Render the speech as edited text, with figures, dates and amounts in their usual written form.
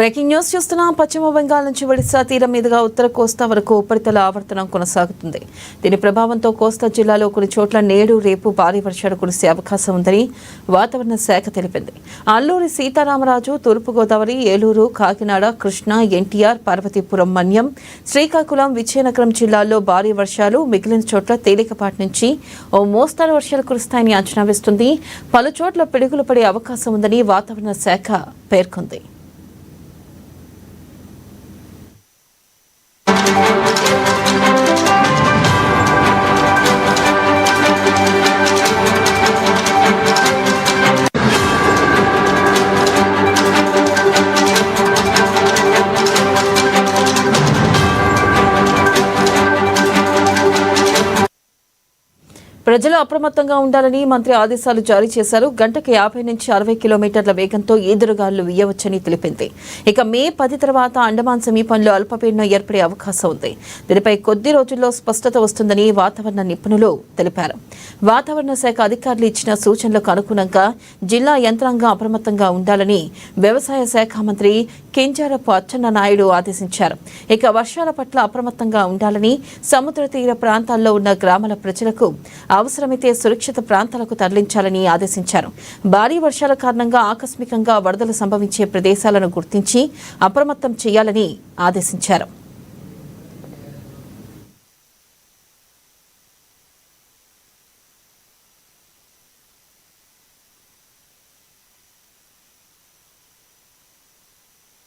Breaking news చూస్తున్నాం. పశ్చిమ బెంగాల్ నుంచి ఒడిశా తీరం మీదుగా ఉత్తర కోస్తా వరకు ఉపరితల ఆవర్తనం కొనసాగుతుంది. దీని ప్రభావంతో కోస్తా జిల్లాలో కొన్ని చోట్ల నేడు రేపు భారీ వర్షాలు కురిసే అవకాశం ఉందని వాతావరణ శాఖ తెలిపింది. అల్లూరి సీతారామరాజు, తూర్పుగోదావరి, ఏలూరు, కాకినాడ, కృష్ణా, ఎన్టీఆర్, పార్వతీపురం, మన్యం, శ్రీకాకుళం, విజయనగరం జిల్లాల్లో భారీ వర్షాలు, మిగిలిన చోట్ల తేలికపాటి నుంచి ఓ మోస్తరు వర్షాలు కురుస్తాయని అంచనా వేస్తుంది. పలు చోట్ల పిడుగులు పడే అవకాశం ఉందని వాతావరణ శాఖ పేర్కొంది. ప్రజలు అప్రమత్తంగా ఉండాలని మంత్రి ఆదేశాలు జారీ చేశారు. గంటకు 50 నుంచి 60 కిలోమీటర్ల వేగంతో ఈదురుగాలులు వీయవచ్చని తెలిపింది. ఇక మే 10 తర్వాత అండమాన్ సమీపంలో అల్పపీడనం ఏర్పడే అవకాశం ఉంది. దీనిపై కొద్ది రోజుల్లో స్పష్టత వస్తుందని వాతావరణ నిపుణులు తెలిపారు. వాతావరణ శాఖ అధికారులు ఇచ్చిన సూచనలకు అనుగుణంగా జిల్లా యంత్రాంగం అప్రమత్తంగా ఉండాలని వ్యవసాయ శాఖ మంత్రి కింజారపు అచ్చెన్నాయుడు ఆదేశించారు. ఇక వర్షాల పట్ల అప్రమత్తంగా ఉండాలని, సముద్ర తీర ప్రాంతాల్లో ఉన్న గ్రామాల ప్రజలకు అవసరమైతే సురక్షిత ప్రాంతాలకు తరలించాలని ఆదేశించారు. భారీ వర్షాల కారణంగా ఆకస్మికంగా వరదలు సంభవించే ప్రదేశాలను గుర్తించి అప్రమత్తం చేయాలని ఆదేశించారు.